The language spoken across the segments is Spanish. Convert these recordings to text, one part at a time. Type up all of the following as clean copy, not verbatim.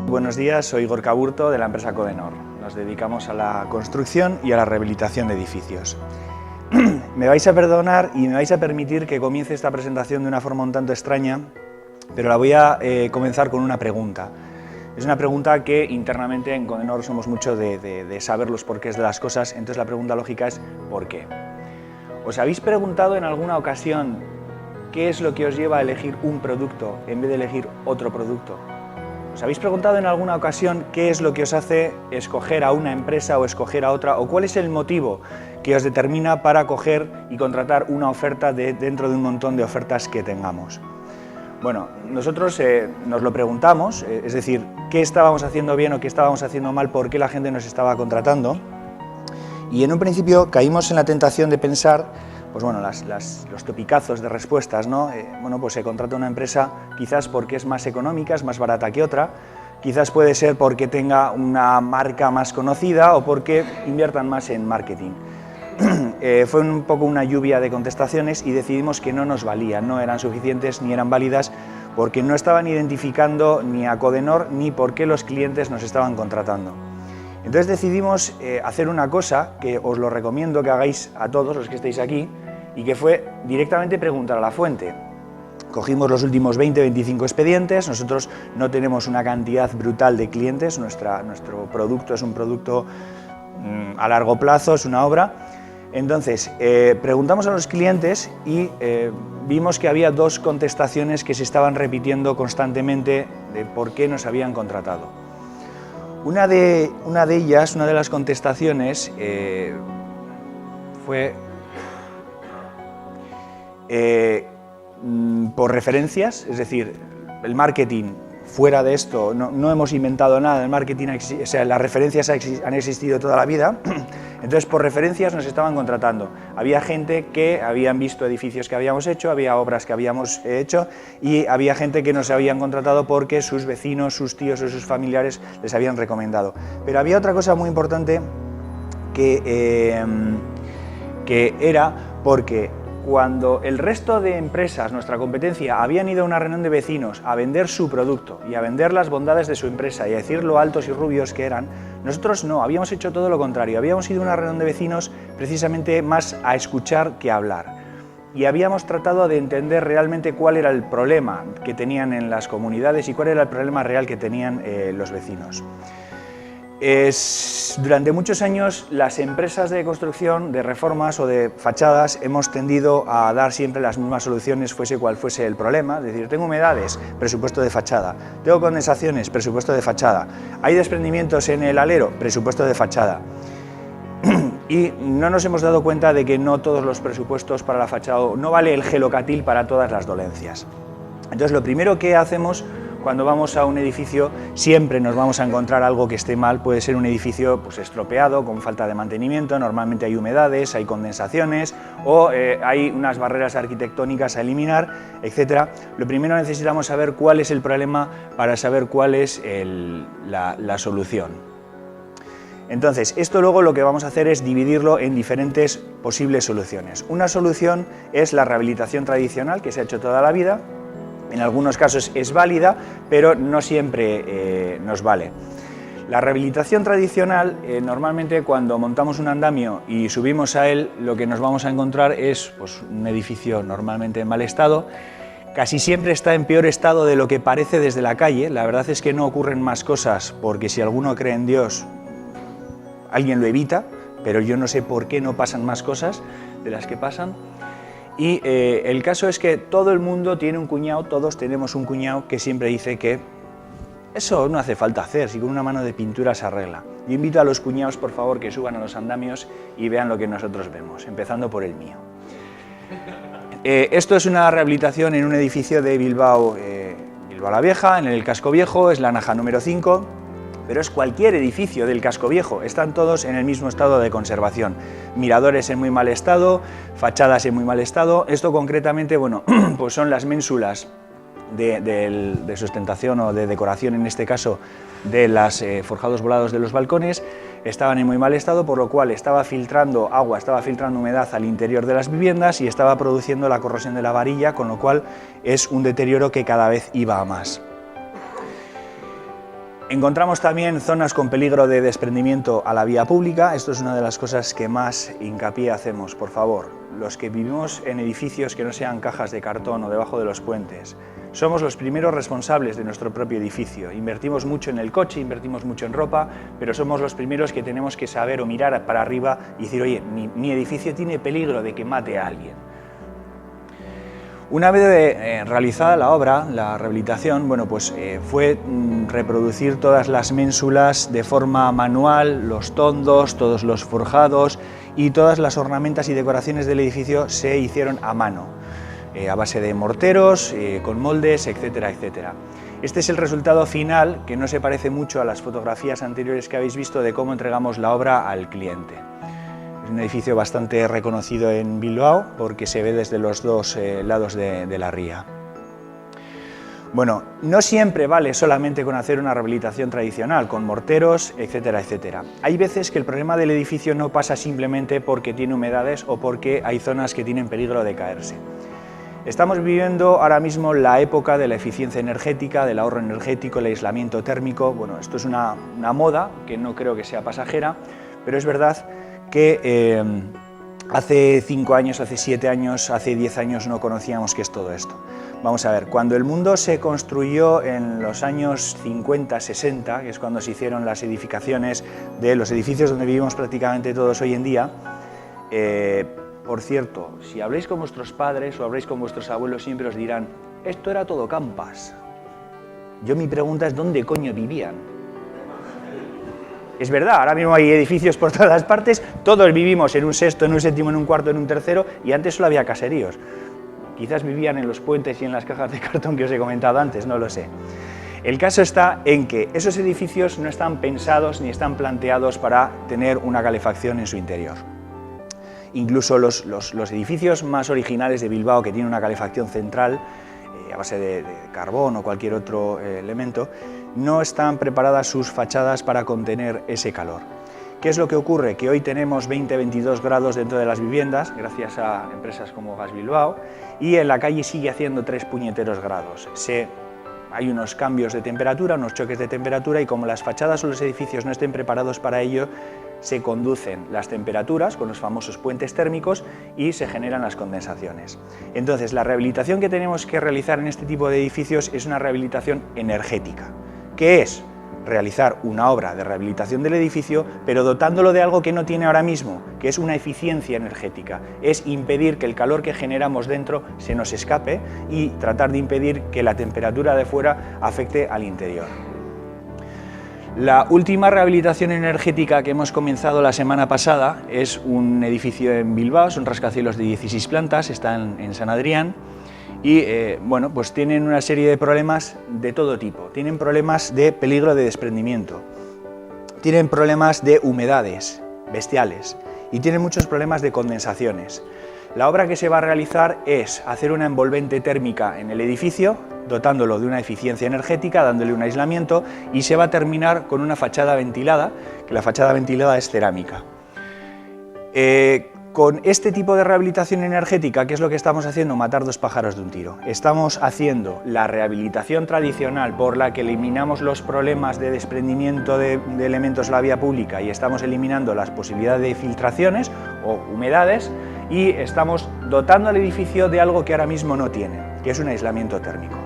Buenos días, soy Gorka Burto de la empresa Codenor. Nos dedicamos a la construcción y a la rehabilitación de edificios. Me vais a perdonar y me vais a permitir que comience esta presentación de una forma un tanto extraña, pero la voy a comenzar con una pregunta. Es una pregunta que internamente en Codenor somos mucho de saber los porqués de las cosas, entonces la pregunta lógica es ¿por qué? ¿Os habéis preguntado en alguna ocasión qué es lo que os lleva a elegir un producto en vez de elegir otro producto? ¿Os habéis preguntado en alguna ocasión qué es lo que os hace escoger a una empresa o escoger a otra? ¿O cuál es el motivo que os determina para coger y contratar una oferta dentro de un montón de ofertas que tengamos? Bueno, nosotros nos lo preguntamos, es decir, qué estábamos haciendo bien o qué estábamos haciendo mal, por qué la gente nos estaba contratando. Y en un principio caímos en la tentación de pensar, pues bueno, los topicazos de respuestas, ¿no? Bueno, pues se contrata una empresa quizás porque es más económica, es más barata que otra, quizás puede ser porque tenga una marca más conocida o porque inviertan más en marketing. Fue un poco una lluvia de contestaciones y decidimos que no nos valían, no eran suficientes ni eran válidas porque no estaban identificando ni a Codenor ni por qué los clientes nos estaban contratando. Entonces decidimos hacer una cosa que os lo recomiendo que hagáis a todos los que estéis aquí y que fue directamente preguntar a la fuente. Cogimos los últimos 20-25 expedientes, nosotros no tenemos una cantidad brutal de clientes, nuestro producto es un producto a largo plazo, es una obra. Entonces, preguntamos a los clientes y vimos que había dos contestaciones que se estaban repitiendo constantemente de por qué nos habían contratado. Una de ellas, una de las contestaciones, fue por referencias, es decir, el marketing. Fuera de esto, no hemos inventado nada, el marketing, o sea, las referencias han existido toda la vida, entonces por referencias nos estaban contratando. Había gente que habían visto edificios que habíamos hecho, había obras que habíamos hecho y había gente que nos habían contratado porque sus vecinos, sus tíos o sus familiares les habían recomendado. Pero había otra cosa muy importante que era porque cuando el resto de empresas, nuestra competencia, habían ido a una reunión de vecinos a vender su producto y a vender las bondades de su empresa y a decir lo altos y rubios que eran, nosotros no, habíamos hecho todo lo contrario, habíamos ido a una reunión de vecinos precisamente más a escuchar que a hablar y habíamos tratado de entender realmente cuál era el problema que tenían en las comunidades y cuál era el problema real que tenían los vecinos. Durante muchos años las empresas de construcción, de reformas o de fachadas hemos tendido a dar siempre las mismas soluciones fuese cual fuese el problema, es decir, tengo humedades, presupuesto de fachada, tengo condensaciones, presupuesto de fachada, hay desprendimientos en el alero, presupuesto de fachada. Y no nos hemos dado cuenta de que no todos los presupuestos para la fachada, no vale el gelocatil para todas las dolencias. Entonces lo primero que hacemos cuando vamos a un edificio siempre nos vamos a encontrar algo que esté mal, puede ser un edificio pues, estropeado, con falta de mantenimiento, normalmente hay humedades, hay condensaciones o hay unas barreras arquitectónicas a eliminar, etc. Lo primero necesitamos saber cuál es el problema para saber cuál es la solución. Entonces, esto luego lo que vamos a hacer es dividirlo en diferentes posibles soluciones. Una solución es la rehabilitación tradicional que se ha hecho toda la vida. En algunos casos es válida, pero no siempre nos vale. La rehabilitación tradicional, normalmente cuando montamos un andamio y subimos a él, lo que nos vamos a encontrar es pues, un edificio normalmente en mal estado. Casi siempre está en peor estado de lo que parece desde la calle. La verdad es que no ocurren más cosas, porque si alguno cree en Dios, alguien lo evita, pero yo no sé por qué no pasan más cosas de las que pasan. Y el caso es que todo el mundo tiene un cuñado, todos tenemos un cuñado que siempre dice que eso no hace falta hacer, si con una mano de pintura se arregla. Yo invito a los cuñados, por favor, que suban a los andamios y vean lo que nosotros vemos, empezando por el mío. Esto es una rehabilitación en un edificio de Bilbao, Bilbao la Vieja, en el Casco Viejo, es la Naja número 5. Pero es cualquier edificio del Casco Viejo, están todos en el mismo estado de conservación. Miradores en muy mal estado, fachadas en muy mal estado. Esto concretamente, bueno, pues son las ménsulas de sustentación o de decoración, en este caso, de los forjados volados de los balcones. Estaban en muy mal estado, por lo cual estaba filtrando agua, estaba filtrando humedad al interior de las viviendas y estaba produciendo la corrosión de la varilla, con lo cual es un deterioro que cada vez iba a más. Encontramos también zonas con peligro de desprendimiento a la vía pública. Esto es una de las cosas que más hincapié hacemos, por favor. Los que vivimos en edificios que no sean cajas de cartón o debajo de los puentes, somos los primeros responsables de nuestro propio edificio. Invertimos mucho en el coche, invertimos mucho en ropa, pero somos los primeros que tenemos que saber o mirar para arriba y decir, oye, mi edificio tiene peligro de que mate a alguien. Una vez realizada la obra, la rehabilitación, fue reproducir todas las ménsulas de forma manual, los tondos, todos los forjados y todas las ornamentas y decoraciones del edificio se hicieron a mano, a base de morteros, con moldes, etcétera, etcétera. Este es el resultado final, que no se parece mucho a las fotografías anteriores que habéis visto de cómo entregamos la obra al cliente. Es un edificio bastante reconocido en Bilbao porque se ve desde los dos lados de la ría. Bueno, no siempre vale solamente con hacer una rehabilitación tradicional, con morteros, etcétera, etcétera. Hay veces que el problema del edificio no pasa simplemente porque tiene humedades o porque hay zonas que tienen peligro de caerse. Estamos viviendo ahora mismo la época de la eficiencia energética, del ahorro energético, el aislamiento térmico. Bueno, esto es una moda que no creo que sea pasajera, pero es verdad que hace 5 años, hace 7 años, hace 10 años no conocíamos qué es todo esto. Vamos a ver, cuando el mundo se construyó en los años 50, 60, que es cuando se hicieron las edificaciones de los edificios donde vivimos prácticamente todos hoy en día, por cierto, si habléis con vuestros padres o habléis con vuestros abuelos siempre os dirán, esto era todo campas. Mi pregunta es, ¿dónde coño vivían? Es verdad, ahora mismo hay edificios por todas partes, todos vivimos en un sexto, en un séptimo, en un cuarto, en un tercero, y antes solo había caseríos. Quizás vivían en los puentes y en las cajas de cartón que os he comentado antes, no lo sé. El caso está en que esos edificios no están pensados ni están planteados para tener una calefacción en su interior. Incluso los edificios más originales de Bilbao, que tienen una calefacción central, a base de carbón o cualquier otro elemento, no están preparadas sus fachadas para contener ese calor. ¿Qué es lo que ocurre? Que hoy tenemos 20-22 grados dentro de las viviendas, gracias a empresas como Gas Bilbao, y en la calle sigue haciendo 3 puñeteros grados. Hay unos cambios de temperatura, unos choques de temperatura, y como las fachadas o los edificios no estén preparados para ello, se conducen las temperaturas con los famosos puentes térmicos y se generan las condensaciones. Entonces, la rehabilitación que tenemos que realizar en este tipo de edificios es una rehabilitación energética, que es realizar una obra de rehabilitación del edificio, pero dotándolo de algo que no tiene ahora mismo, que es una eficiencia energética. Es impedir que el calor que generamos dentro se nos escape y tratar de impedir que la temperatura de fuera afecte al interior. La última rehabilitación energética que hemos comenzado la semana pasada es un edificio en Bilbao, son rascacielos de 16 plantas, están en San Adrián, y pues tienen una serie de problemas de todo tipo. Tienen problemas de peligro de desprendimiento, tienen problemas de humedades bestiales y tienen muchos problemas de condensaciones. La obra que se va a realizar es hacer una envolvente térmica en el edificio, dotándolo de una eficiencia energética, dándole un aislamiento, y se va a terminar con una fachada ventilada, que la fachada ventilada es cerámica. Con este tipo de rehabilitación energética, ¿qué es lo que estamos haciendo? Matar 2 pájaros de un tiro. Estamos haciendo la rehabilitación tradicional por la que eliminamos los problemas de desprendimiento de elementos en la vía pública y estamos eliminando las posibilidades de filtraciones o humedades, y estamos dotando al edificio de algo que ahora mismo no tiene, que es un aislamiento térmico.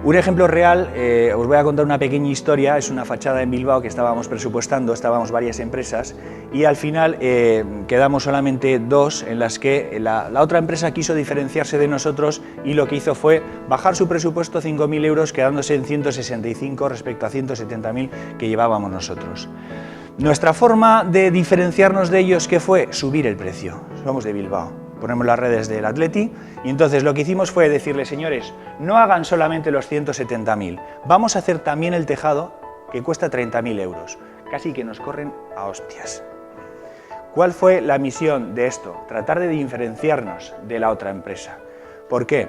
Un ejemplo real, os voy a contar una pequeña historia. Es una fachada en Bilbao que estábamos presupuestando, estábamos varias empresas y al final quedamos solamente 2 en las que la otra empresa quiso diferenciarse de nosotros y lo que hizo fue bajar su presupuesto 5.000 euros, quedándose en 165 respecto a 170.000 que llevábamos nosotros. Nuestra forma de diferenciarnos de ellos, ¿qué fue? Subir el precio. Somos de Bilbao, ponemos las redes del Atleti y entonces lo que hicimos fue decirle, señores, no hagan solamente los 170.000, vamos a hacer también el tejado que cuesta 30.000 euros. Casi que nos corren a hostias. ¿Cuál fue la misión de esto? Tratar de diferenciarnos de la otra empresa. ¿Por qué?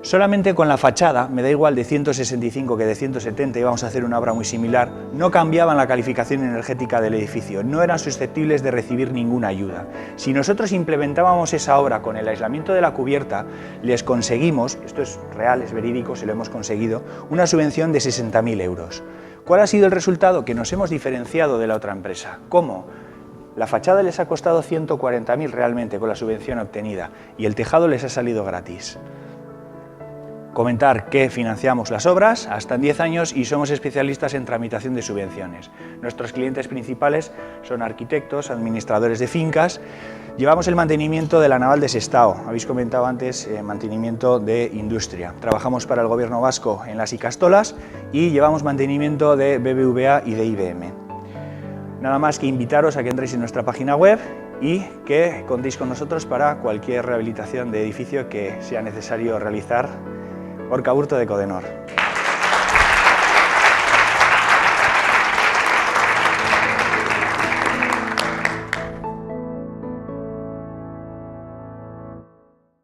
Solamente con la fachada, me da igual de 165 que de 170, íbamos a hacer una obra muy similar, no cambiaban la calificación energética del edificio, no eran susceptibles de recibir ninguna ayuda. Si nosotros implementábamos esa obra con el aislamiento de la cubierta, les conseguimos, esto es real, es verídico, se lo hemos conseguido, una subvención de 60.000 euros. ¿Cuál ha sido el resultado? Que nos hemos diferenciado de la otra empresa. ¿Cómo? La fachada les ha costado 140.000 realmente con la subvención obtenida y el tejado les ha salido gratis. Comentar que financiamos las obras hasta en 10 años y somos especialistas en tramitación de subvenciones. Nuestros clientes principales son arquitectos, administradores de fincas. Llevamos el mantenimiento de la naval de Sestao, habéis comentado antes mantenimiento de industria. Trabajamos para el gobierno vasco en las Icastolas y llevamos mantenimiento de BBVA y de IBM. Nada más que invitaros a que entréis en nuestra página web y que contéis con nosotros para cualquier rehabilitación de edificio que sea necesario realizar. Orca Aburto de Codenor.